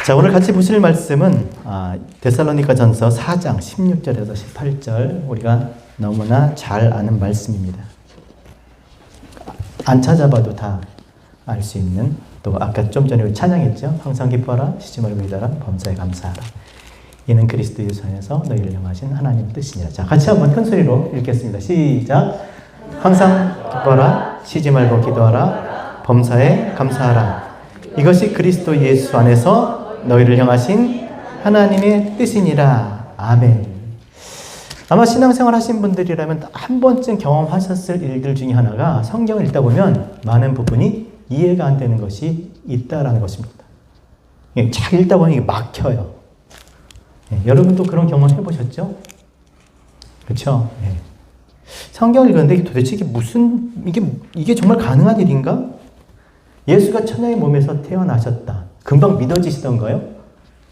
자, 오늘 같이 보실 말씀은 데살로니가전서 4장 16절에서 18절 우리가 너무나 잘 아는 말씀입니다. 안 찾아봐도 다 알 수 있는, 또 아까 좀 전에 찬양했죠. 항상 기뻐하라, 쉬지 말고 기도하라, 범사에 감사하라. 이는 그리스도 예수 안에서 너희를 향하신 하나님의 뜻이니라. 자, 같이 한번 큰 소리로 읽겠습니다. 시작. 항상 기뻐하라, 쉬지 말고 기도하라, 범사에 감사하라. 이것이 그리스도 예수 안에서 너희를 향하신 하나님의 뜻이니라. 아멘. 아마 신앙생활 하신 분들이라면 한 번쯤 경험하셨을 일들 중에 하나가 성경을 읽다 보면 많은 부분이 이해가 안 되는 것이 있다라는 것입니다. 잘 읽다 보면 이게 막혀요. 여러분도 그런 경험 해보셨죠? 그렇죠? 성경을 읽었는데 도대체 이게 정말 가능한 일인가? 예수가 천녀의 몸에서 태어나셨다. 금방 믿어지시던가요?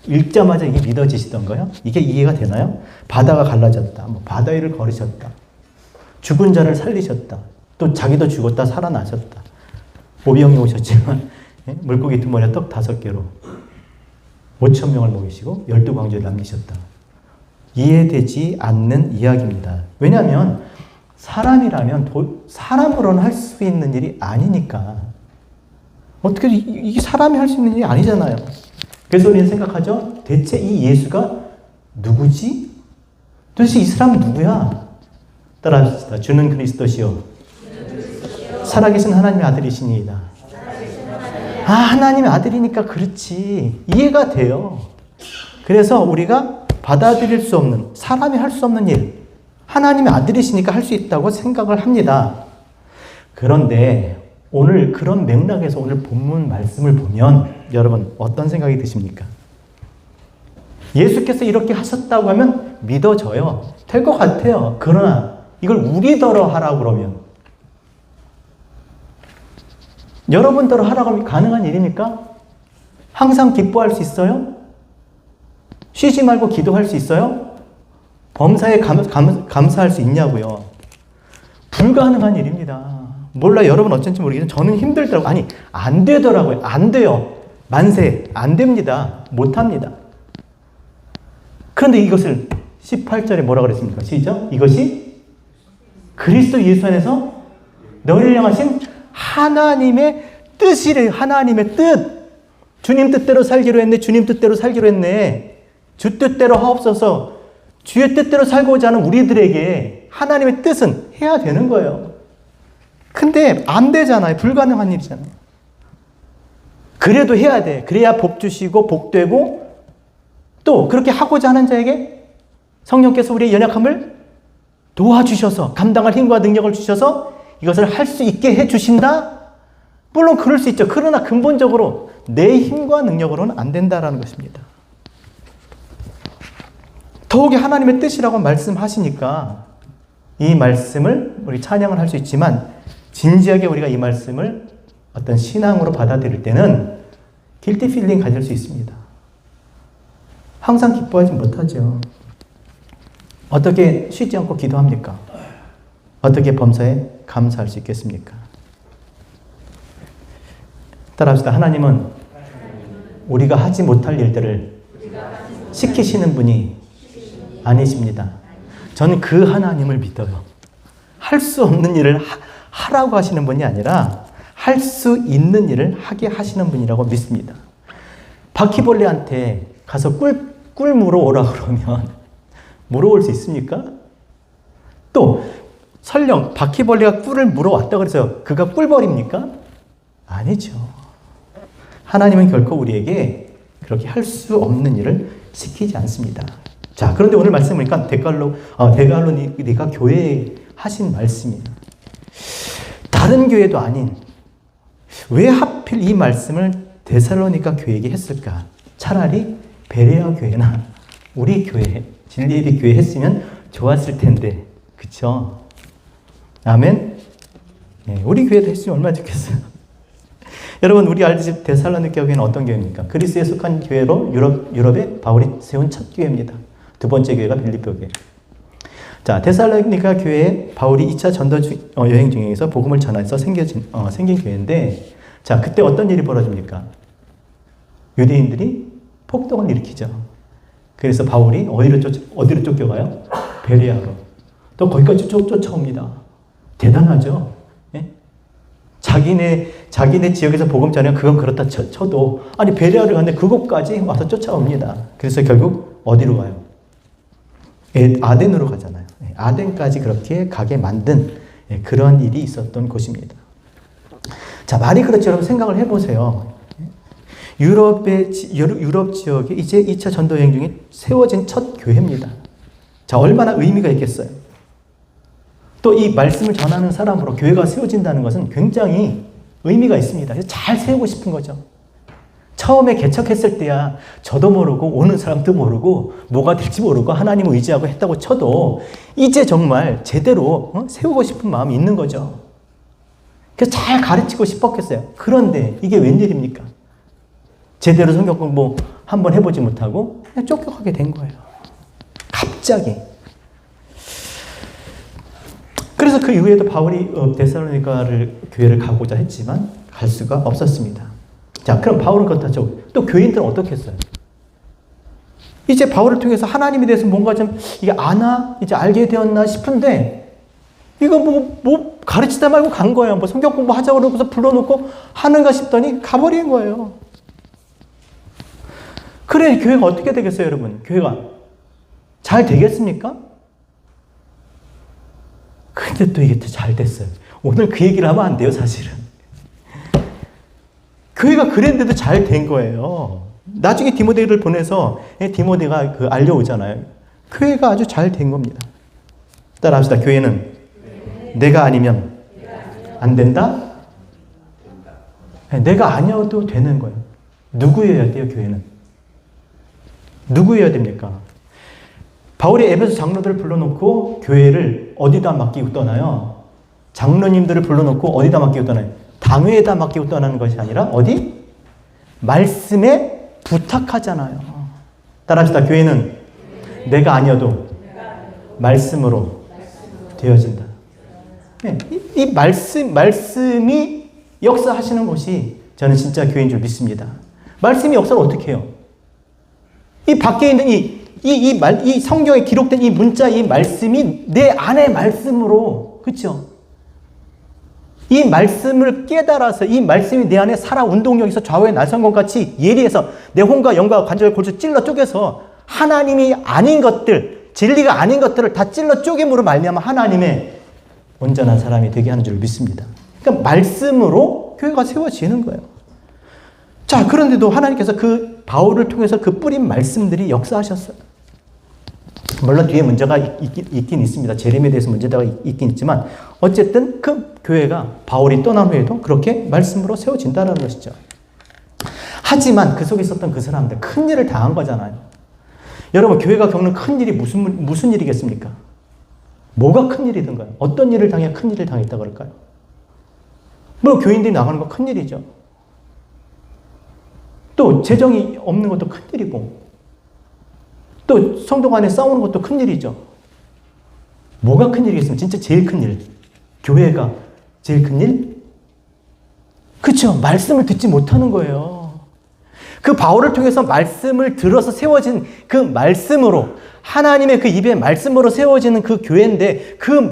읽자마자 이게 믿어지시던가요? 이게 이해가 되나요? 바다가 갈라졌다. 바다 위를 걸으셨다. 죽은 자를 살리셨다. 또 자기도 죽었다 살아나셨다. 오병이 오셨지만 물고기 2마리와 떡 5개로 5,000명을 먹이시고 12광주를 남기셨다. 이해되지 않는 이야기입니다. 왜냐하면 사람이라면 사람으로는 할 수 있는 일이 아니니까. 어떻게 이게 사람이 할 수 있는 일이 아니잖아요. 그래서 우리는 생각하죠. 대체 이 예수가 누구지? 도대체 이 사람은 누구야? 따라합시다. 주는 그리스도시요 살아계신 하나님의 아들이시니이다. 하나님의 아들이니까 그렇지. 이해가 돼요. 그래서 우리가 받아들일 수 없는, 사람이 할 수 없는 일, 하나님의 아들이시니까 할 수 있다고 생각을 합니다. 그런데 오늘 그런 맥락에서 오늘 본문 말씀을 보면 여러분 어떤 생각이 드십니까? 예수께서 이렇게 하셨다고 하면 믿어져요. 될 것 같아요. 그러나 이걸 우리더러 하라고 그러면, 여러분더러 하라고 하면 가능한 일입니까? 항상 기뻐할 수 있어요? 쉬지 말고 기도할 수 있어요? 범사에 감사할 수 있냐고요? 불가능한 일입니다. 몰라 여러분 어쩐지 모르겠지만 저는 힘들더라고요. 아니 안 되더라고요. 안 돼요. 만세 안 됩니다. 못합니다. 그런데 이것을 18절에 뭐라 그랬습니까? 시작. 이것이 그리스도 예수 안에서 너희를 향하신 하나님의 뜻이래요. 하나님의 뜻. 주님 뜻대로 살기로 했네. 주님 뜻대로 살기로 했네. 주 뜻대로 하옵소서. 주의 뜻대로 살고자 하는 우리들에게 하나님의 뜻은 해야 되는 거예요. 근데 안 되잖아요. 불가능한 일이잖아요. 그래도 해야 돼. 그래야 복 주시고 복되고, 또 그렇게 하고자 하는 자에게 성령께서 우리의 연약함을 도와주셔서 감당할 힘과 능력을 주셔서 이것을 할 수 있게 해주신다? 물론 그럴 수 있죠. 그러나 근본적으로 내 힘과 능력으로는 안 된다라는 것입니다. 더욱이 하나님의 뜻이라고 말씀하시니까 이 말씀을 우리 찬양을 할 수 있지만 진지하게 우리가 이 말씀을 어떤 신앙으로 받아들일 때는 길티 필링 가질 수 있습니다. 항상 기뻐하지 못하죠. 어떻게 쉬지 않고 기도합니까? 어떻게 범사에 감사할 수 있겠습니까? 따라합시다. 하나님은 우리가 하지 못할 일들을 시키시는 분이 아니십니다. 저는 그 하나님을 믿어요. 할 수 없는 일을 하라고 하시는 분이 아니라 할 수 있는 일을 하게 하시는 분이라고 믿습니다. 바퀴벌레한테 가서 꿀 물어오라 그러면 물어올 수 있습니까? 또 설령 바퀴벌레가 꿀을 물어왔다고 해서 그가 꿀벌입니까? 아니죠. 하나님은 결코 우리에게 그렇게 할 수 없는 일을 시키지 않습니다. 자, 그런데 오늘 말씀 보니까 데살로니가 교회에 하신 말씀이에요. 다른 교회도 아닌, 왜 하필 이 말씀을 데살로니가 교회에게 했을까? 차라리 베레아 교회나 우리 교회, 진리의 교회 했으면 좋았을 텐데, 그쵸? 아멘? 네, 우리 교회도 했으면 얼마나 좋겠어요. 여러분, 우리 알듯이 데살로니가 교회는 어떤 교회입니까? 그리스에 속한 교회로 유럽에 바울이 세운 첫 교회입니다. 두 번째 교회가 빌립보 교회. 자, 데살로니가 교회에 바울이 2차 전도 여행 중에서 복음을 전해서 생긴 교회인데, 자, 그때 어떤 일이 벌어집니까? 유대인들이 폭동을 일으키죠. 그래서 바울이 어디로 쫓겨가요? 베레아로. 또 거기까지 쫓아옵니다. 대단하죠. 예? 자기네 지역에서 복음 전하면 그건 그렇다 쳐도 아니 베레아를 갔는데 그곳까지 와서 쫓아옵니다. 그래서 결국 어디로 가요? 아덴으로 가잖아요. 아덴까지 그렇게 가게 만든 그런 일이 있었던 곳입니다. 자, 말이 그렇죠. 여러분 생각을 해보세요. 유럽 지역에 이제 2차 전도 여행 중에 세워진 첫 교회입니다. 자, 얼마나 의미가 있겠어요. 또 이 말씀을 전하는 사람으로 교회가 세워진다는 것은 굉장히 의미가 있습니다. 잘 세우고 싶은 거죠. 처음에 개척했을 때야 저도 모르고 오는 사람도 모르고 뭐가 될지 모르고 하나님을 의지하고 했다고 쳐도 이제 정말 제대로 세우고 싶은 마음이 있는 거죠. 그래서 잘 가르치고 싶었겠어요. 그런데 이게 웬일입니까? 제대로 성경 공부 한번 해보지 못하고 그냥 쫓겨가게 된 거예요. 갑자기. 그래서 그 이후에도 바울이 데살로니가를 교회를 가고자 했지만 갈 수가 없었습니다. 자, 그럼 바울은 그렇다죠. 또 교인들은 어떻게 했어요? 이제 바울을 통해서 하나님에 대해서 뭔가 좀 이게 이제 알게 되었나 싶은데 이거 뭐 가르치다 말고 간 거예요. 뭐 성경 공부 하자고 그러고서 불러놓고 하는가 싶더니 가버린 거예요. 그래, 교회가 어떻게 되겠어요, 여러분? 교회가 잘 되겠습니까? 근데 또 이게 또 잘 됐어요. 오늘 그 얘기를 하면 안 돼요, 사실은. 교회가 그랬는데도 잘 된 거예요. 나중에 디모데를 보내서 디모데가 알려오잖아요. 교회가 아주 잘 된 겁니다. 따라합시다. 교회는 내가 아니면 안 된다? 내가 아니어도 되는 거예요. 누구여야 돼요, 교회는? 누구여야 됩니까? 바울이 에베소 장로들을 불러놓고 교회를 어디다 맡기고 떠나요? 장로님들을 불러놓고 어디다 맡기고 떠나요? 당회에다 맡기고 떠나는 것이 아니라 어디? 말씀에 부탁하잖아요. 따라합시다. 교회는 내가 아니어도 말씀으로 되어진다. 네, 이 말씀이 역사하시는 것이 저는 진짜 교회인 줄 믿습니다. 말씀이 역사를 어떻게 해요? 이 밖에 있는 이 성경에 기록된 이 문자, 이 말씀이 내 안의 말씀으로, 그렇죠? 이 말씀을 깨달아서 이 말씀이 내 안에 살아 운동력에서 좌우의 날성건 같이 예리해서 내 혼과 영과 관절 골수 찔러 쪼개서 하나님이 아닌 것들, 진리가 아닌 것들을 다 찔러 쪼개므로 말미암아 하나님의 온전한 사람이 되게 하는 줄 믿습니다. 그러니까 말씀으로 교회가 세워지는 거예요. 자, 그런데도 하나님께서 그 바울을 통해서 그 뿌린 말씀들이 역사하셨어요. 물론 뒤에 문제가 있긴 있습니다. 재림에 대해서 문제가 있긴 있지만 어쨌든 그 교회가 바울이 떠난 후에도 그렇게 말씀으로 세워진다는 것이죠. 하지만 그 속에 있었던 그 사람들 큰 일을 당한 거잖아요. 여러분, 교회가 겪는 큰 일이 무슨 일이겠습니까? 뭐가 큰 일이든가요? 어떤 일을 당해야 큰 일을 당했다 그럴까요? 뭐 교인들이 나가는 거 큰 일이죠. 또 재정이 없는 것도 큰 일이고 또 성도 간에 싸우는 것도 큰 일이죠. 뭐가 큰 일이겠습니까? 진짜 제일 큰 일. 교회가 제일 큰 일? 그렇죠. 말씀을 듣지 못하는 거예요. 그 바울을 통해서 말씀을 들어서 세워진 그 말씀으로 하나님의 그 입의 말씀으로 세워지는 그 교회인데 그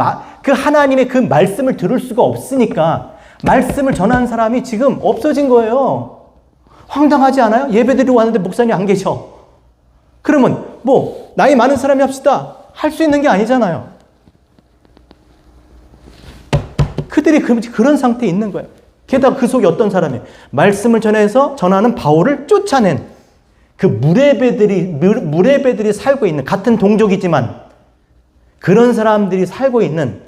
하나님의 그 말씀을 들을 수가 없으니까 말씀을 전하는 사람이 지금 없어진 거예요. 황당하지 않아요? 예배드리고 왔는데 목사님이 안 계셔. 그러면 뭐 나이 많은 사람이 합시다. 할 수 있는 게 아니잖아요. 그들이 그런 상태에 있는 거예요. 게다가 그 속에 어떤 사람이 말씀을 전하는 바울을 쫓아낸 그 무레배들이 살고 있는 같은 동족이지만 그런 사람들이 살고 있는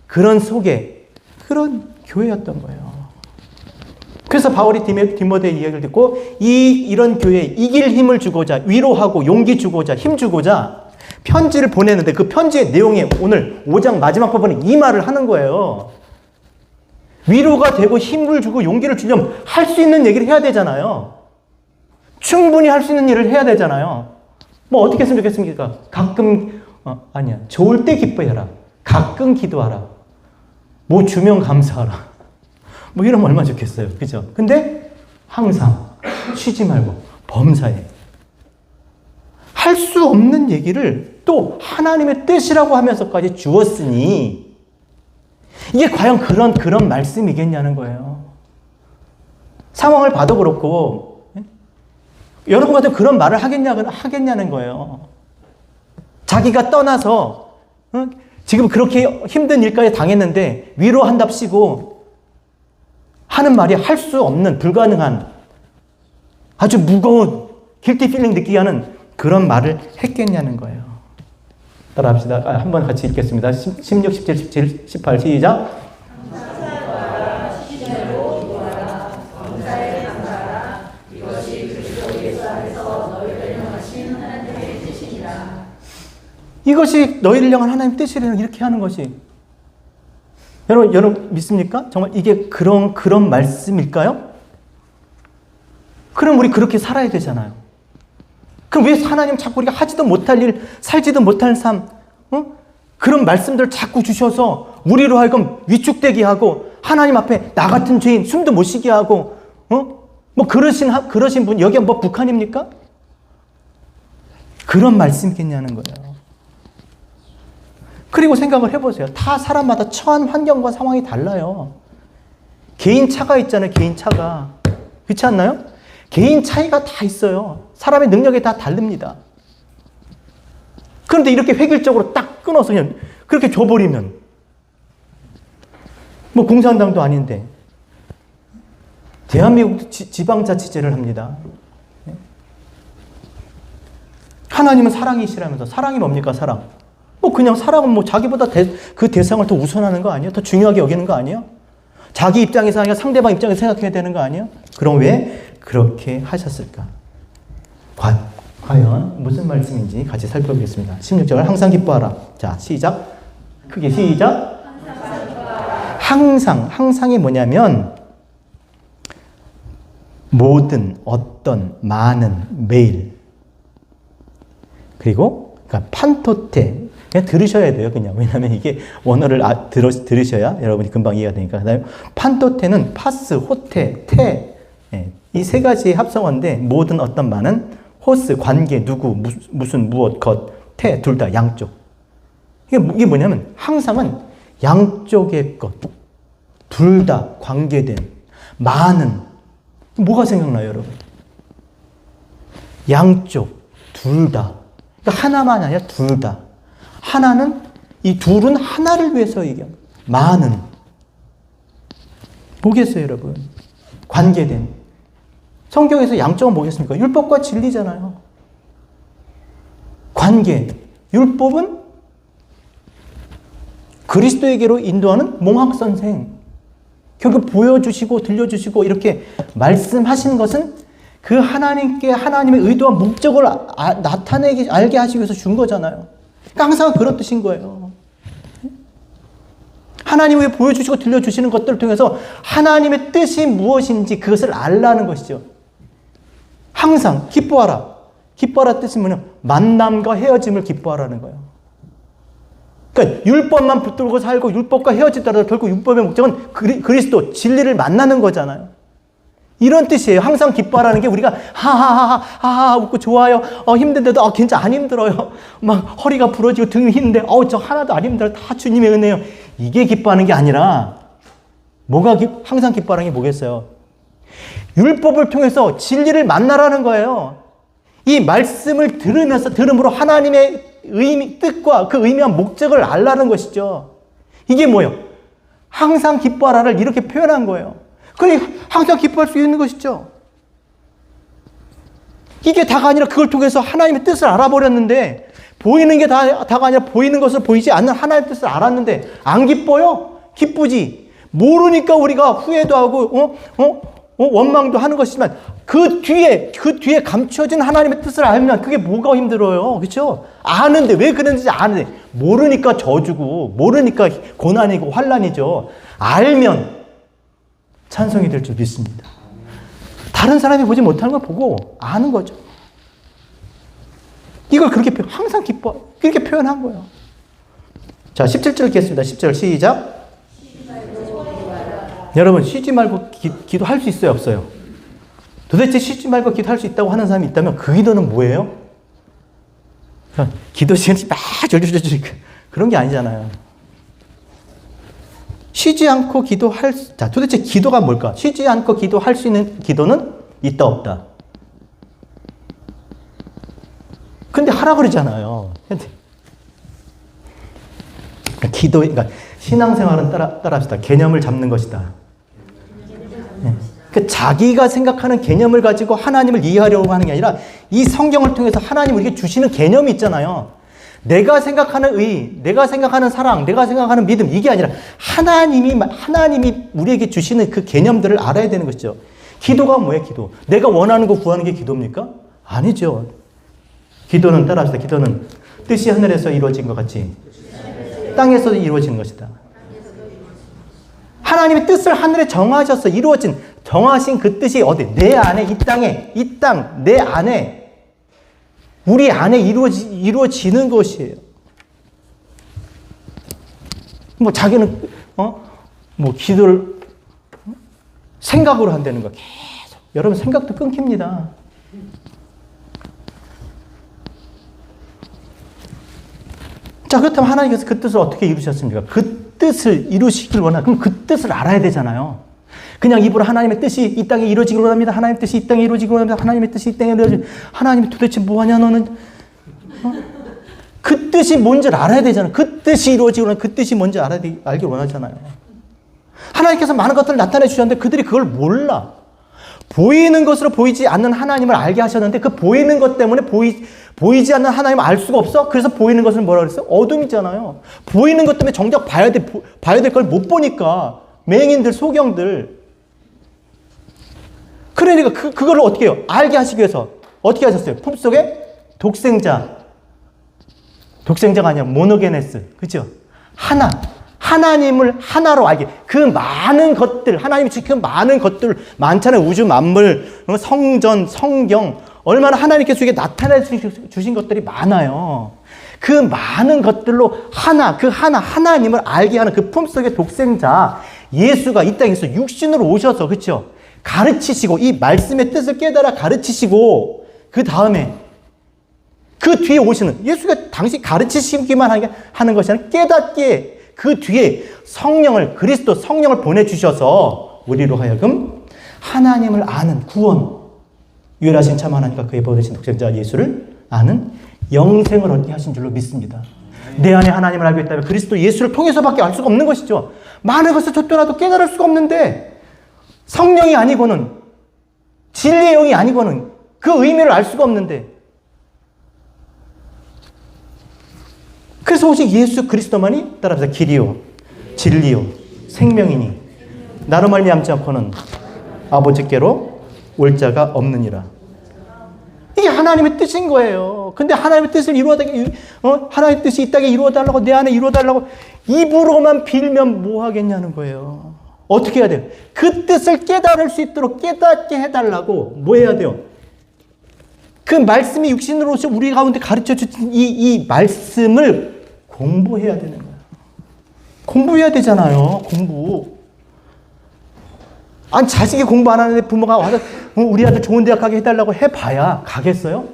그런 속에 그런 교회였던 거예요. 그래서 바울이 디모데의 이야기를 듣고 이런 교회에 이길 힘을 주고자 위로하고 용기 주고자 힘 주고자 편지를 보내는데 그 편지의 내용에 오늘 5장 마지막 부분에 이 말을 하는 거예요. 위로가 되고 힘을 주고 용기를 주려면 할 수 있는 얘기를 해야 되잖아요. 충분히 할 수 있는 일을 해야 되잖아요. 뭐 어떻게 했으면 좋겠습니까? 좋을 때 기뻐해라. 가끔 기도하라. 뭐 주면 감사하라. 뭐 이러면 얼마나 좋겠어요. 그죠? 근데 항상 쉬지 말고 범사에 할 수 없는 얘기를 또 하나님의 뜻이라고 하면서까지 주었으니 이게 과연 그런 말씀이겠냐는 거예요. 상황을 봐도 그렇고 여러분 같은 그런 말을 하겠냐는 거예요. 자기가 떠나서 지금 그렇게 힘든 일까지 당했는데 위로한답시고 하는 말이 할 수 없는 불가능한 아주 무거운 길티 필링 느끼게 하는 그런 말을 했겠냐는 거예요. 따라합시다. 한번 같이 읽겠습니다. 16, 17, 17, 18 시작. 이것이 너희를 향한 하나님의 뜻이라는 이렇게 하는 것이 여러분 믿습니까? 정말 이게 그런 말씀일까요? 그럼 우리 그렇게 살아야 되잖아요. 그럼 왜 하나님 자꾸 우리가 하지도 못할 일, 살지도 못할 삶, 그런 말씀들을 자꾸 주셔서 우리로 하여금 위축되게 하고 하나님 앞에 나 같은 죄인 숨도 못 쉬게 하고 뭐 그러신 분 여기가 뭐 북한입니까? 그런 말씀이겠냐는 거예요. 그리고 생각을 해보세요. 다 사람마다 처한 환경과 상황이 달라요. 개인 차가 있잖아요. 개인 차가. 그렇지 않나요? 개인 차이가 다 있어요. 사람의 능력이 다 다릅니다. 그런데 이렇게 획일적으로 딱 끊어서 그냥 그렇게 줘버리면 뭐 공산당도 아닌데 대한민국 지방자치제를 합니다. 하나님은 사랑이시라면서 사랑이 뭡니까? 사랑. 뭐 그냥 사랑은 뭐 자기보다 그 대상을 더 우선하는 거 아니에요? 더 중요하게 여기는 거 아니에요? 자기 입장에서 아니라 상대방 입장에서 생각해야 되는 거 아니에요? 그럼 왜 그렇게 하셨을까? 과연 무슨 말씀인지 같이 살펴보겠습니다. 16절을 항상 기뻐하라. 자, 시작. 크게 시작. 항상이 뭐냐면 모든, 어떤, 많은, 매일. 그리고 그러니까 판토테. 그냥 들으셔야 돼요, 그냥. 왜냐하면 이게 원어를 들으셔야 여러분이 금방 이해가 되니까. 그다음에 판토테는 파스, 호테, 테. 이 세 가지의 합성어인데 모든, 어떤, 많은, 호스, 관계, 누구, 무슨, 무엇, 것, 테, 둘 다 양쪽. 이게 뭐냐면 항상은 양쪽의 것, 둘 다 관계된, 많은. 뭐가 생각나요, 여러분? 양쪽, 둘 다. 그러니까 하나만 아니라 둘 다. 하나는, 이 둘은 하나를 위해서 얘기합니다. 많은. 뭐겠어요, 여러분? 관계된. 성경에서 양쪽은 뭐겠습니까? 율법과 진리잖아요. 관계. 율법은 그리스도에게로 인도하는 몽학선생. 결국 보여주시고 들려주시고 이렇게 말씀하신 것은 그 하나님께 하나님의 의도와 목적을 나타내게 알게 하시기 위해서 준 거잖아요. 그러니까 항상 그런 뜻인 거예요. 하나님이 보여주시고 들려주시는 것들을 통해서 하나님의 뜻이 무엇인지 그것을 알라는 것이죠. 항상 기뻐하라. 기뻐하라 뜻은 뭐냐? 만남과 헤어짐을 기뻐하라는 거예요. 그러니까 율법만 붙들고 살고 율법과 헤어지더라도 결국 율법의 목적은 그리스도, 진리를 만나는 거잖아요. 이런 뜻이에요. 항상 기뻐하라는 게 우리가 하하하하 웃고 좋아요. 힘든데도 괜찮아 안 힘들어요. 막 허리가 부러지고 등이 힘든데 저 하나도 안 힘들어요. 다 주님의 은혜예요. 이게 기뻐하는 게 아니라 항상 기뻐하는 게 뭐겠어요? 율법을 통해서 진리를 만나라는 거예요. 이 말씀을 들음으로 하나님의 뜻과 그 의미한 목적을 알라는 것이죠. 이게 뭐예요? 항상 기뻐하라를 이렇게 표현한 거예요. 그러니 항상 기뻐할 수 있는 것이죠. 이게 다가 아니라 그걸 통해서 하나님의 뜻을 알아버렸는데 보이는 게 다가 아니라 보이는 것을 보이지 않는 하나님의 뜻을 알았는데 안 기뻐요? 기쁘지. 모르니까 우리가 후회도 하고 원망도 하는 것이지만 그 뒤에 감추어진 하나님의 뜻을 알면 그게 뭐가 힘들어요. 그렇죠? 아는데 왜 그런지 아는데 모르니까 저주고 모르니까 고난이고 환난이죠. 알면 찬송이 될 줄 믿습니다. 다른 사람이 보지 못하는 걸 보고 아는 거죠. 이걸 그렇게 항상 그렇게 표현한 거예요. 자, 17절 읽겠습니다. 10절 시작. 여러분 쉬지 말고 기도할 수 있어요, 없어요? 도대체 쉬지 말고 기도할 수 있다고 하는 사람이 있다면 그 기도는 뭐예요? 기도 시간이 막 졸졸졸 그런 게 아니잖아요. 쉬지 않고 자, 도대체 기도가 뭘까? 쉬지 않고 기도할 수 있는 기도는 있다, 없다? 근데 하라 그러잖아요. 그러니까 신앙생활은 따라합시다. 개념을 잡는 것이다. 그 자기가 생각하는 개념을 가지고 하나님을 이해하려고 하는 게 아니라 이 성경을 통해서 하나님 우리에게 주시는 개념이 있잖아요. 내가 생각하는 내가 생각하는 사랑, 내가 생각하는 믿음, 이게 아니라 하나님이 우리에게 주시는 그 개념들을 알아야 되는 것이죠. 기도가 뭐예요, 기도? 내가 원하는 거 구하는 게 기도입니까? 아니죠. 기도는 따라합시다. 기도는 뜻이 하늘에서 이루어진 것 같이 땅에서도 이루어지는 것이다. 하나님의 뜻을 하늘에 정하신 그 뜻이 어디? 내 안에, 이 땅, 내 안에, 우리 안에 이루어지는 것이에요. 자기는, 기도를 생각으로 한다는 거. 계속. 여러분, 생각도 끊깁니다. 자, 그렇다면 하나님께서 그 뜻을 어떻게 이루셨습니까? 그 뜻을 이루시길 그럼 그 뜻을 알아야 되잖아요. 그냥 입으로 하나님의 뜻이 이 땅에 이루어지길 원합니다. 하나님의 뜻이 이 땅에 이루어지길 원합니다. 하나님의 뜻이 이 땅에 이루어지길. 하나님이 도대체 뭐하냐, 너는? 그 뜻이 뭔지를 알아야 되잖아요. 그 뜻이 이루어지길 원하면 그 뜻이 뭔지 알길 원하잖아요. 하나님께서 많은 것들을 나타내 주셨는데 그들이 그걸 몰라. 보이는 것으로 보이지 않는 하나님을 알게 하셨는데 그 보이는 것 때문에 보이지 않는 하나님을 알 수가 없어? 그래서 보이는 것을 뭐라 그랬어요? 어둠이잖아요. 보이는 것 때문에 정작 봐야 될 걸 못 보니까 맹인들, 소경들. 그러니까 그거를 어떻게 해요? 알게 하시기 위해서 어떻게 하셨어요? 품속에 독생자가 아니라 모노게네스. 그죠? 하나님을 하나로 알게. 그 많은 것들, 하나님이 지금 많은 것들 많잖아요. 우주 만물, 성전, 성경. 얼마나 하나님께서 우리에게 나타내 주신 것들이 많아요. 그 많은 것들로 하나님을 알게 하는 그 품속의 독생자, 예수가 이 땅에서 육신으로 오셔서, 그렇죠? 가르치시고, 이 말씀의 뜻을 깨달아 가르치시고, 그 다음에, 그 뒤에 오시는, 예수가 당시 가르치시기만 하는 것이 아니라 깨닫게, 그 뒤에 그리스도 성령을 보내주셔서, 우리로 하여금 하나님을 아는 구원, 유일하신 참 하나님과 그의 보내신 독생자 예수를 아는 영생을 얻게 하신 줄로 믿습니다. 내 안에 하나님을 알고 있다면 그리스도 예수를 통해서밖에 알 수가 없는 것이죠. 많은 것을 줬더라도 깨달을 수가 없는데 성령이 아니고는, 진리의 영이 아니고는 그 의미를 알 수가 없는데, 그래서 오직 예수 그리스도만이 따라서 길이요 진리요 생명이니 나로 말미암지 않고는 아버지께로 올 자가 없느니라. 이게 하나님의 뜻인 거예요. 근데 하나님의 뜻을 하나님의 뜻이 이 땅에 이루어달라고, 내 안에 이루어달라고 입으로만 빌면 뭐 하겠냐는 거예요. 어떻게 해야 돼요? 그 뜻을 깨달을 수 있도록 깨닫게 해달라고 뭐 해야 돼요? 그 말씀이 육신으로 오셔 우리 가운데 가르쳐 주신 이 말씀을 공부해야 되는 거예요. 공부해야 되잖아요. 공부. 아니, 자식이 공부 안 하는데 부모가 와서 우리 아들 좋은 대학 가게 해달라고 해봐야 가겠어요?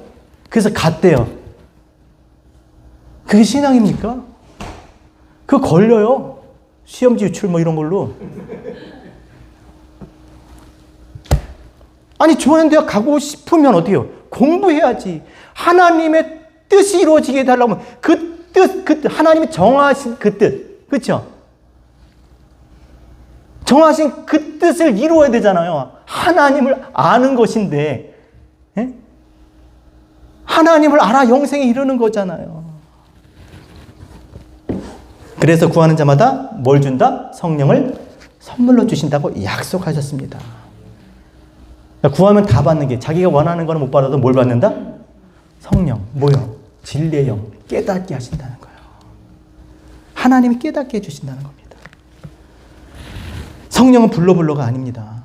그래서 갔대요. 그게 신앙입니까? 그거 걸려요. 시험지 유출 이런 걸로. 아니, 좋은 대학 가고 싶으면 어떻게 해요? 공부해야지. 하나님의 뜻이 이루어지게 해달라고 하면 하나님이 정하신 그 뜻. 그렇죠? 정하신 그 뜻을 이루어야 되잖아요. 하나님을 아는 것인데, 예? 하나님을 알아 영생에 이르는 거잖아요. 그래서 구하는 자마다 뭘 준다? 성령을 선물로 주신다고 약속하셨습니다. 구하면 다 받는 게, 자기가 원하는 거는 못 받아도 뭘 받는다? 성령. 뭐요? 진리의 영. 깨닫게 하신다는 거예요. 하나님이 깨닫게 해주신다는 겁니다. 성령은 불러가 아닙니다.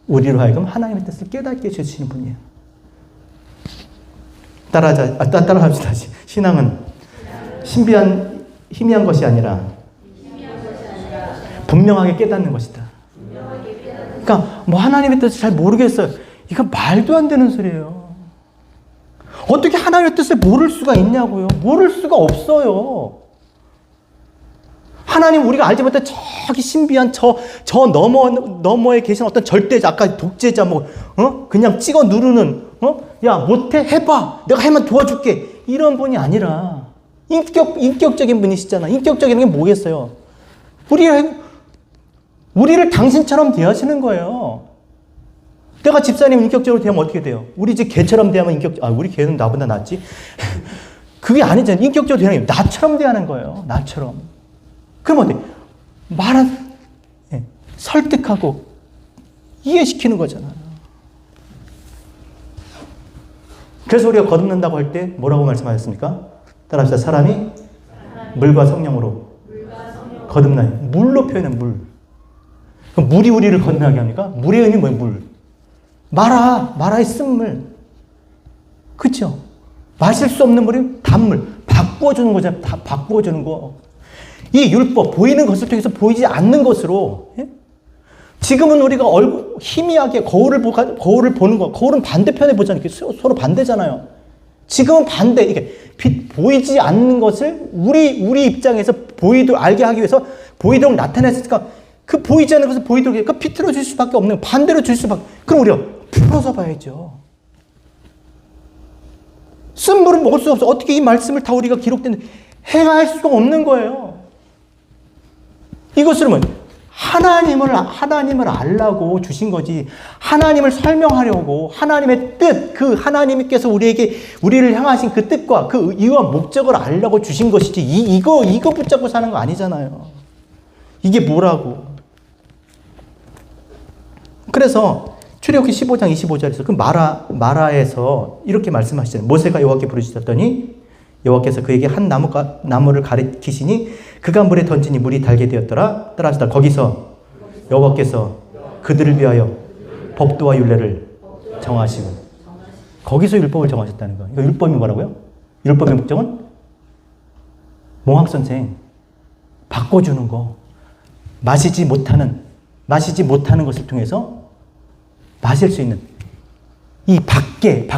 우리로 하여금 하나님의 뜻을 깨닫게 해주시는 분이에요. 따라합시다. 신앙은 희미한 것이 아니라 분명하게 깨닫는 것이다. 그러니까 하나님의 뜻을 잘 모르겠어요. 이거 말도 안 되는 소리예요. 어떻게 하나님의 뜻을 모를 수가 있냐고요. 모를 수가 없어요. 하나님 우리가 알지 못한 저기 신비한 저 너머에 계신 어떤 절대자, 아까 독재자 그냥 찍어 누르는, 야, 못해? 해봐. 내가 하면 도와줄게. 이런 분이 아니라, 인격적인 분이시잖아. 인격적인 게 뭐겠어요? 우리를 당신처럼 대하시는 거예요. 내가 집사님 인격적으로 대하면 어떻게 돼요? 우리 집 개처럼 대하면 우리 개는 나보다 낫지? 그게 아니잖아요. 인격적으로 대하는 게 나처럼 대하는 거예요. 나처럼. 그럼 어때? 설득하고 이해시키는 거잖아요. 그래서 우리가 거듭난다고 할 때 뭐라고 말씀하셨습니까? 따라합시다. 사람이 물과 성령으로 거듭나요. 물로 표현은 물. 그럼 물이 우리를 거듭나게 합니까? 물의 의미 뭐예요? 물. 마라의 쓴물. 그렇죠? 마실 수 없는 물이 단물. 바꾸어주는 거잖아요. 바꾸어주는 거. 이 율법, 보이는 것을 통해서 보이지 않는 것으로, 지금은 우리가 희미하게 거울을 보는 거, 거울은 반대편에 보잖아요. 서로 반대잖아요. 지금은 반대. 이게 보이지 않는 것을 우리 입장에서 알게 하기 위해서 보이도록 나타냈으니까 그 보이지 않는 것을 보이도록 비틀어 줄 수밖에 없는, 반대로 줄 수밖에. 그럼 우리가 풀어서 봐야죠. 쓴물은 먹을 수 없어. 어떻게 이 말씀을 다 우리가 기록된 행할 수가 없는 거예요. 이것을 하나님을 알라고 주신 거지. 하나님을 설명하려고 하나님의 뜻, 그 하나님께서 우리를 향하신 그 뜻과 그 이유와 목적을 알려고 주신 것이지. 이거 붙잡고 사는 거 아니잖아요. 이게 뭐라고. 그래서 출애굽기 15장 25절에서 그 마라에서 이렇게 말씀하시잖아요. 모세가 여호와께 부르짖었더니 여호와께서 그에게 한 나무를 가리키시니 그가 물에 던지니 물이 달게 되었더라. 따라하시다. 거기서 여호와께서 그들을 위하여 법도와 율례를 정하시고, 거기서 율법을 정하셨다는 거예요. 이거 율법이 뭐라고요? 율법의 목적은 몽학선생 바꿔주는 거. 마시지 못하는 것을 통해서 마실 수 있는 이 밖의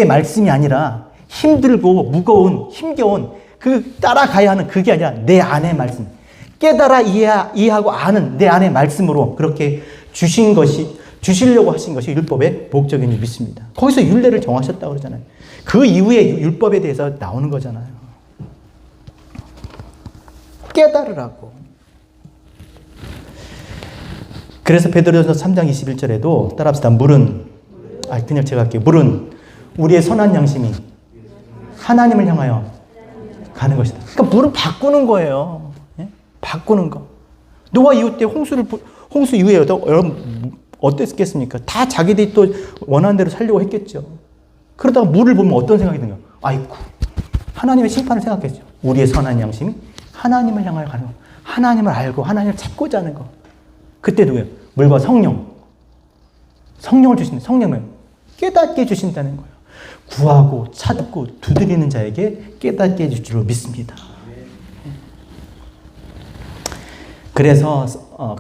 말씀이 아니라 힘들고 무거운, 힘겨운 그 따라가야 하는 그게 아니라 내 안의 말씀, 깨달아 이해하고 아는 내 안의 말씀으로 그렇게 주시려고 하신 것이 율법의 목적인 줄 믿습니다. 거기서 율례를 정하셨다고 그러잖아요. 그 이후에 율법에 대해서 나오는 거잖아요. 깨달으라고. 그래서 베드로전서 3장 21절에도 따라합시다. 그냥 제가 할게요. 물은 우리의 선한 양심이 하나님을 향하여 가는 것이다. 그러니까 물을 바꾸는 거예요. 바꾸는 거. 노아 이후 때 홍수 이후에 여러분 어땠겠습니까? 다 자기들이 또 원하는 대로 살려고 했겠죠. 그러다가 물을 보면 어떤 생각이 드는가? 아이고, 하나님의 심판을 생각했죠. 우리의 선한 양심이 하나님을 향하여 가는 거. 하나님을 알고 하나님을 찾고자 하는 거. 그때 누구예요? 물과 성령을 주시는, 성령을 깨닫게 해주신다는 거예요. 구하고 찾고 두드리는 자에게 깨닫게 해줄 줄 믿습니다. 그래서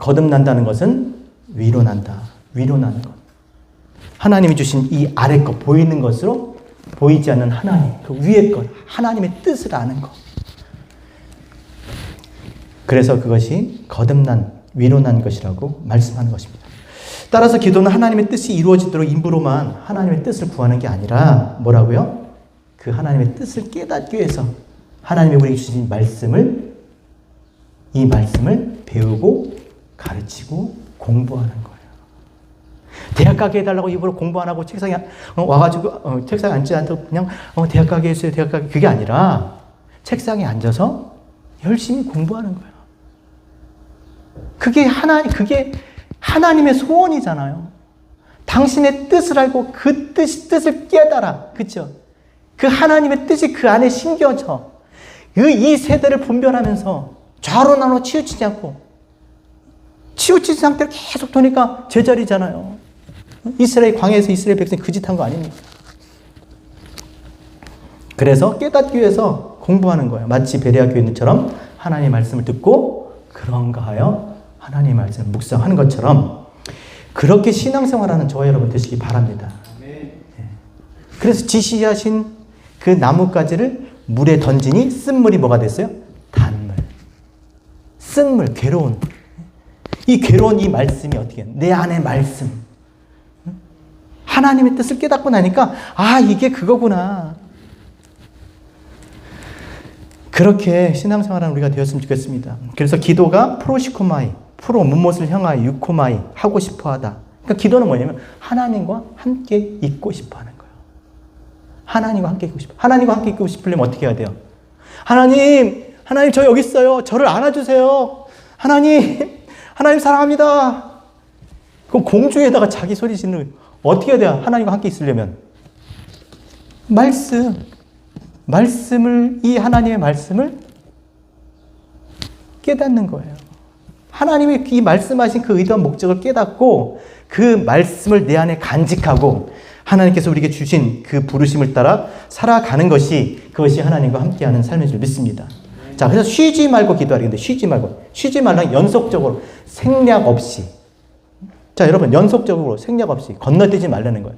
거듭난다는 것은 위로난다. 위로나는 것. 하나님이 주신 이 아래 것, 보이는 것으로 보이지 않는 하나님, 그 위의 것, 하나님의 뜻을 아는 것. 그래서 그것이 위로난 것이라고 말씀하는 것입니다. 따라서 기도는 하나님의 뜻이 이루어지도록 임무로만 하나님의 뜻을 구하는 게 아니라 뭐라고요? 그 하나님의 뜻을 깨닫기 위해서 하나님이 우리에게 주신 이 말씀을 배우고 가르치고 공부하는 거예요. 대학 가게 해달라고 입으로 공부 안 하고 책상에 와가지고 책상에 앉지 않고 그냥 대학 가게 해주세요. 대학 가게. 그게 아니라 책상에 앉아서 열심히 공부하는 거예요. 그게 하나님의 소원이잖아요. 당신의 뜻을 알고 그 뜻을 깨달아. 그렇죠? 그 하나님의 뜻이 그 안에 심겨져. 이 세대를 분별하면서 좌로 나로 치우치지 않고 치우치지 상태로 계속 도니까 제자리잖아요. 이스라엘 광야에서 이스라엘 백성이 그 짓 한 거 아닙니까? 그래서 깨닫기 위해서 공부하는 거예요. 마치 베레아 교인들처럼 하나님의 말씀을 듣고 그런가 하여 하나님의 말씀을 묵상하는 것처럼 그렇게 신앙생활하는 저와 여러분 되시기 바랍니다. 네. 그래서 지시하신 그 나뭇가지를 물에 던지니 쓴물이 뭐가 됐어요? 단물. 쓴물, 괴로운. 이 괴로운 이 말씀이 어떻게 해요? 내 안의 말씀. 하나님의 뜻을 깨닫고 나니까 아, 이게 그거구나. 그렇게 신앙생활하는 우리가 되었으면 좋겠습니다. 그래서 기도가 프로시코마이, 프로 무엇을 향하여 유코마이 하고 싶어하다. 그러니까 기도는 뭐냐면 하나님과 함께 있고 싶어하는 거예요. 하나님과 함께 있고 싶어. 하나님과 함께 있고 싶으려면 어떻게 해야 돼요? 하나님 저 여기 있어요. 저를 안아주세요. 하나님 사랑합니다. 그럼 공중에다가 자기 소리 지르는 어떻게 해야 돼요? 하나님과 함께 있으려면 말씀을 이 하나님의 말씀을 깨닫는 거예요. 하나님이 이 말씀하신 그 의도한 목적을 깨닫고 그 말씀을 내 안에 간직하고 하나님께서 우리에게 주신 그 부르심을 따라 살아가는 그것이 하나님과 함께하는 삶인 줄 믿습니다. 자, 그래서 쉬지 말고 기도하는데 쉬지 말고 연속적으로 생략 없이. 자, 여러분 연속적으로 생략 없이 건너뛰지 말라는 거예요.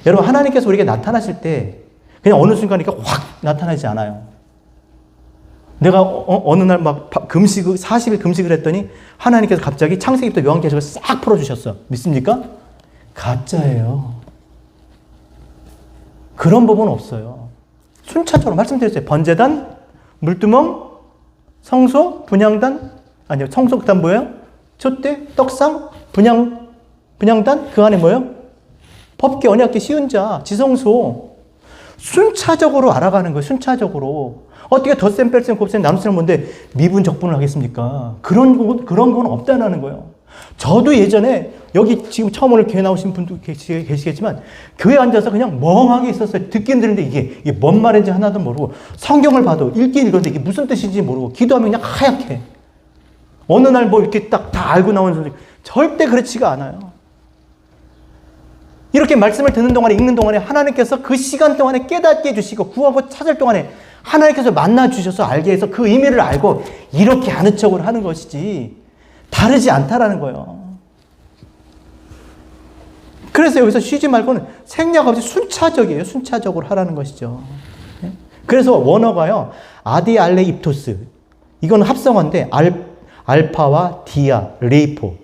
여러분 하나님께서 우리에게 나타나실 때 그냥 어느 순간이니까 확 나타나지 않아요. 내가 어느 날 막 40일 금식을 했더니 하나님께서 갑자기 창세기부터 요한계시록을 싹 풀어주셨어. 믿습니까? 가짜예요. 그런 법은 없어요. 순차적으로 말씀드렸어요. 번제단, 물두멍, 성소, 분향단, 아니요, 성소 그다음 뭐예요? 촛대, 떡상, 분향단, 그 안에 뭐예요? 법계, 언약계, 시은자, 지성소. 순차적으로 알아가는 거예요. 순차적으로. 어떻게 덧셈, 뺄셈, 곱셈, 나눗셈 뭔데 미분, 적분을 하겠습니까? 그런 건 없다는 거예요. 저도 예전에 여기 지금 처음 오늘 교회 나오신 분도 계시겠지만 교회에 앉아서 그냥 멍하게 있었어요. 듣긴 들는데 이게 뭔 말인지 하나도 모르고 성경을 봐도 읽긴 읽었는데 이게 무슨 뜻인지 모르고 기도하면 그냥 하얗게. 어느 날 뭐 이렇게 딱 다 알고 나오는 소리. 절대 그렇지가 않아요. 이렇게 말씀을 듣는 동안에 읽는 동안에 하나님께서 그 시간 동안에 깨닫게 해주시고 구하고 찾을 동안에 하나님께서 만나주셔서 알게 해서 그 의미를 알고 이렇게 아는 척을 하는 것이지 다르지 않다라는 거예요. 그래서 여기서 쉬지 말고는 생략 없이 순차적이에요. 순차적으로 하라는 것이죠. 그래서 원어가요. 아디 알레 입토스. 이건 합성어인데 알파와 디아, 레이포.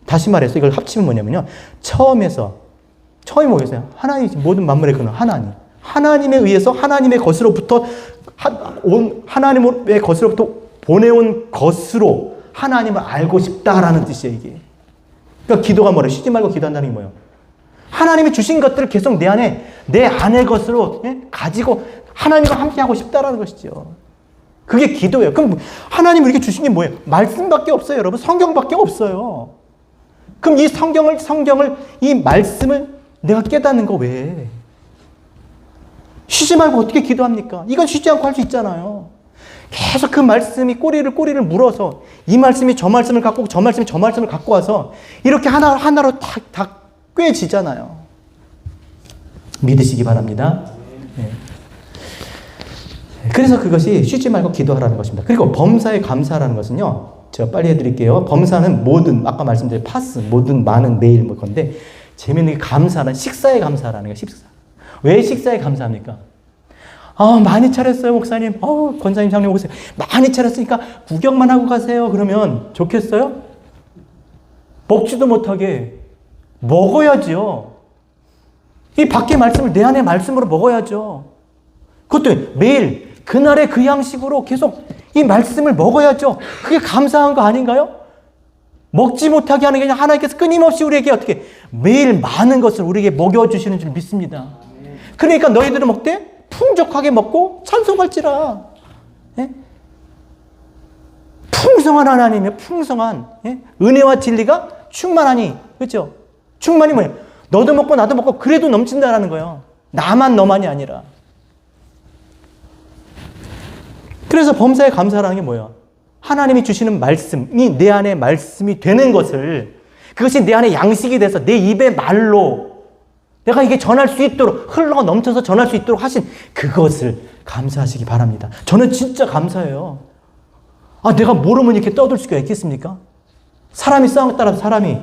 다시 말해서 이걸 합치면 뭐냐면요. 처음이 뭐겠어요? 하나님 모든 만물의 근원 하나님. 하나님에 의해서 하나님의 것으로부터 하나님의 것으로부터 보내온 것으로 하나님을 알고 싶다라는 뜻이에요, 이게. 그러니까 기도가 뭐래요? 쉬지 말고 기도한다는 게 뭐예요? 하나님이 주신 것들을 계속 내 안의 것으로 가지고 하나님과 함께 하고 싶다라는 것이죠. 그게 기도예요. 그럼 하나님이 이렇게 주신 게 뭐예요? 말씀밖에 없어요, 여러분. 성경밖에 없어요. 그럼 이 성경을 이 말씀을 내가 깨닫는 거 왜? 쉬지 말고 어떻게 기도합니까? 이건 쉬지 않고 할 수 있잖아요. 계속 그 말씀이 꼬리를 물어서 이 말씀이 저 말씀을 갖고 저 말씀이 저 말씀을 갖고 와서 이렇게 하나로 다 꿰지잖아요. 믿으시기 바랍니다. 네. 그래서 그것이 쉬지 말고 기도하라는 것입니다. 그리고 범사에 감사하라는 것은요. 제가 빨리 해드릴게요. 범사는 모든 아까 말씀드린 파스 모든 많은 매일 뭐 건데 재미있는 게 감사는 식사에 감사하라는 거예요. 식사. 왜 식사에 감사합니까? 많이 차렸어요, 목사님. 권사님, 장님 오세요. 많이 차렸으니까 구경만 하고 가세요. 그러면 좋겠어요? 먹지도 못하게 먹어야죠. 이 밖의 말씀을 내 안의 말씀으로 먹어야죠. 그것도 매일 그날의 그 양식으로 계속 이 말씀을 먹어야죠. 그게 감사한 거 아닌가요? 먹지 못하게 하는 게 아니라 하나님께서 끊임없이 우리에게 어떻게 매일 많은 것을 우리에게 먹여주시는 줄 믿습니다. 그러니까 너희들은 먹되 풍족하게 먹고 찬송할지라. 예? 풍성한 하나님의 풍성한 은혜와 진리가 충만하니. 그렇죠? 충만이 뭐예요? 너도 먹고 나도 먹고 그래도 넘친다라는 거예요. 나만 너만이 아니라. 그래서 범사에 감사라는 게 뭐예요? 하나님이 주시는 말씀이 내 안에 말씀이 되는 것을 그것이 내 안에 양식이 돼서 내 입의 말로 내가 이게 전할 수 있도록 흘러 넘쳐서 전할 수 있도록 하신 그것을 감사하시기 바랍니다. 저는 진짜 감사해요. 내가 모르면 이렇게 떠들 수가 있겠습니까? 사람이 싸움 따라서 사람이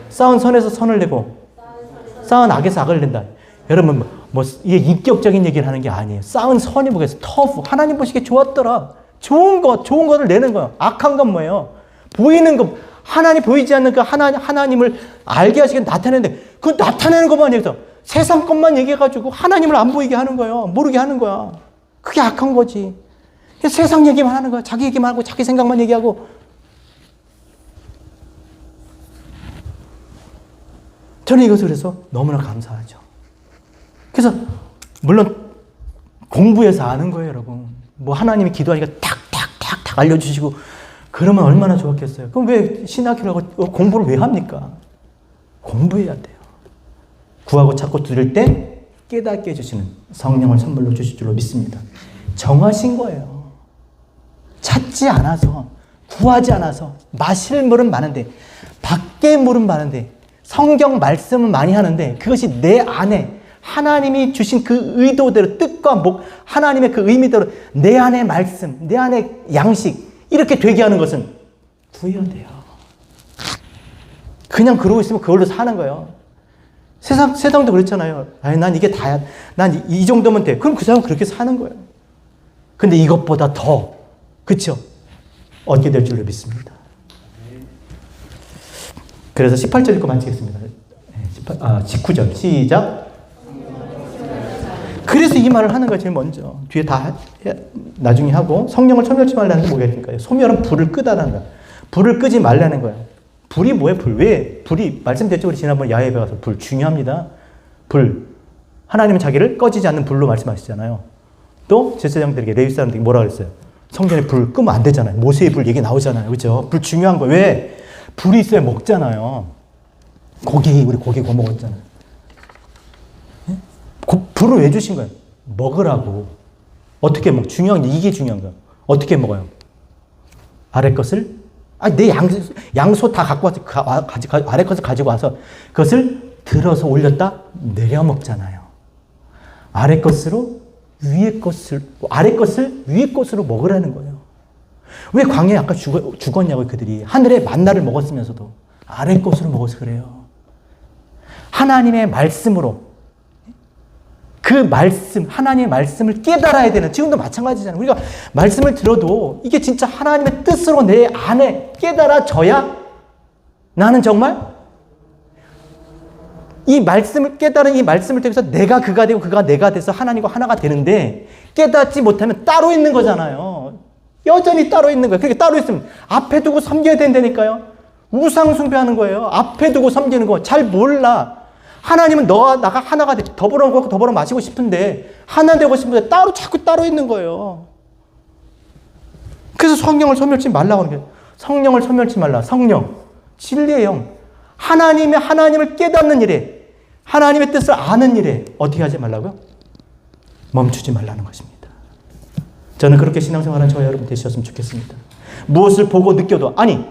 싸운 선에서 선을 내고 싸운 악에서 악을 낸다. 여러분 뭐 이게 인격적인 얘기를 하는 게 아니에요. 쌓은 선이 뭐겠어요? 터프. 하나님 보시기에 좋았더라. 좋은 거를 내는 거예요. 악한 건 뭐예요? 보이는 거, 하나님 보이지 않는 그 하나님을 알게 하시게 나타내는데, 그 나타내는 것만 얘기해서 세상 것만 얘기해가지고 하나님을 안 보이게 하는 거예요. 모르게 하는 거야. 그게 악한 거지. 세상 얘기만 하는 거야. 자기 얘기만 하고 자기 생각만 얘기하고. 저는 이것을 그래서 너무나 감사하죠. 그래서 물론 공부해서 아는 거예요, 여러분. 뭐 하나님이 기도하니까 탁탁탁탁 알려주시고 그러면 얼마나 좋았겠어요. 그럼 왜 신학이라고 공부를 왜 합니까? 공부해야 돼요. 구하고 찾고 두드릴 때 깨닫게 해주시는 성령을 선물로 주실 줄로 믿습니다. 정하신 거예요. 찾지 않아서, 구하지 않아서, 마실 물은 많은데, 밖에 물은 많은데, 성경 말씀은 많이 하는데, 그것이 내 안에 하나님이 주신 그 의도대로, 뜻과 목, 하나님의 그 의미대로 내 안의 말씀, 내 안의 양식, 이렇게 되게 하는 것은 구해야 돼요. 그냥 그러고 있으면 그걸로 사는 거예요. 세상도 그렇잖아요. 아니, 난 이게 다야. 난 이 정도면 돼. 그럼 그 사람은 그렇게 사는 거예요. 근데 이것보다 더, 그쵸? 얻게 될 줄로 믿습니다. 그래서 18절 읽고 마치겠습니다. 19절. 시작. 그래서 이 말을 하는 거예요, 제일 먼저. 뒤에 다 나중에 하고, 성령을 소멸치 말라는 게 뭐겠습니까? 소멸은 불을 끄다라는 거야. 불을 끄지 말라는 거야. 불이 뭐예요, 불? 왜? 불이, 말씀드렸죠, 우리 지난번 야외에 가서. 불 중요합니다. 불. 하나님은 자기를 꺼지지 않는 불로 말씀하시잖아요. 또 제사장들에게, 레위 사람들에게 뭐라 그랬어요? 성전에 불 끄면 안 되잖아요. 모세의 불 얘기 나오잖아요. 그죠? 불 중요한 거예요. 왜? 불이 있어야 먹잖아요. 우리 고기 구워 먹었잖아요. 네? 불을 왜 주신 거예요? 먹으라고. 어떻게 중요한 게 이게 중요한 거예요. 어떻게 먹어요? 아래 것을, 내 양소 다 갖고 와서, 아래 것을 가지고 와서 그것을 들어서 올렸다 내려 먹잖아요. 아래 것으로 아래 것을 위에 것으로 먹으라는 거예요. 왜 광야에 아까 죽었냐고요, 그들이. 하늘의 만나를 먹었으면서도 아래 것으로 먹어서 그래요. 하나님의 말씀으로, 그 말씀, 하나님의 말씀을 깨달아야 되는, 지금도 마찬가지잖아요. 우리가 말씀을 들어도 이게 진짜 하나님의 뜻으로 내 안에 깨달아져야 나는 정말 이 말씀을 깨달은 이 말씀을 통해서 내가 그가 되고 그가 내가 돼서 하나님과 하나가 되는데, 깨닫지 못하면 따로 있는 거잖아요. 여전히 따로 있는 거예요. 그렇게 따로 있으면 앞에 두고 섬겨야 된다니까요. 우상 숭배하는 거예요. 앞에 두고 섬기는 거 잘 몰라. 하나님은 너와 나가 하나가 돼. 더불어 먹고 더불어 마시고 싶은데, 하나 되고 싶은데 자꾸 따로 있는 거예요. 그래서 성령을 소멸치 말라고 하는 거예요. 성령을 소멸치 말라. 성령, 진리의 영. 하나님을 깨닫는 일에, 하나님의 뜻을 아는 일에 어떻게 하지 말라고요? 멈추지 말라는 것입니다. 저는 그렇게 신앙생활하는 저와 여러분 되셨으면 좋겠습니다. 무엇을 보고 느껴도, 아니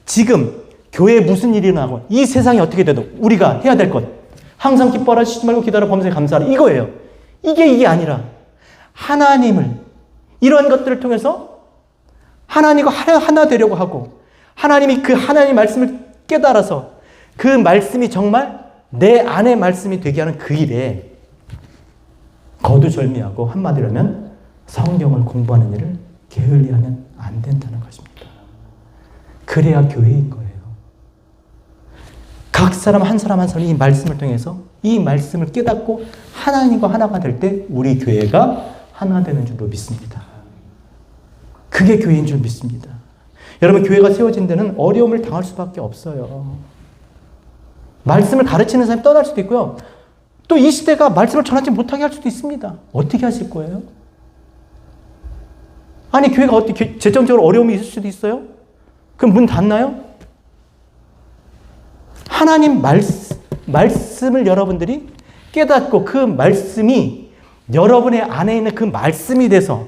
지금 교회에 무슨 일이 일어나고 이 세상이 어떻게 돼도 우리가 해야 될 것, 항상 기뻐하라, 쉬지 말고 기도하라, 범사에 감사하라, 이거예요. 이게 아니라 하나님을, 이런 것들을 통해서 하나님과 하나 되려고 하고, 하나님이 그 하나님의 말씀을 깨달아서 그 말씀이 정말 내 안의 말씀이 되게 하는 그 일에 거두절미하고, 한마디로 하면 성경을 공부하는 일을 게을리하면 안 된다는 것입니다. 그래야 교회인 거예요. 각 사람 한 사람이 이 말씀을 통해서 이 말씀을 깨닫고 하나님과 하나가 될 때 우리 교회가 하나 되는 줄로 믿습니다. 그게 교회인 줄 믿습니다. 여러분, 교회가 세워진 데는 어려움을 당할 수밖에 없어요. 말씀을 가르치는 사람이 떠날 수도 있고요. 또 이 시대가 말씀을 전하지 못하게 할 수도 있습니다. 어떻게 하실 거예요? 아니, 교회가 어떻게 재정적으로 어려움이 있을 수도 있어요? 그럼 문 닫나요? 하나님 말씀을 여러분들이 깨닫고 그 말씀이 여러분의 안에 있는 그 말씀이 돼서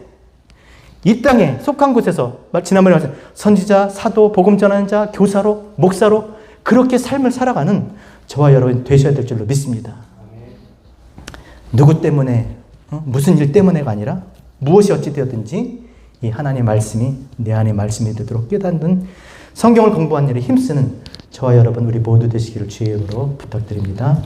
이 땅에 속한 곳에서, 지난번에 말씀, 선지자, 사도, 복음 전하는 자, 교사로, 목사로 그렇게 삶을 살아가는 저와 여러분 되셔야 될 줄로 믿습니다. 누구 때문에, 무슨 일 때문에가 아니라 무엇이 어찌 되었든지 이 하나님의 말씀이 내 안에 말씀이 되도록 깨닫는, 성경을 공부하는 일에 힘쓰는 저와 여러분 우리 모두 되시기를 주의 이름으로 부탁드립니다.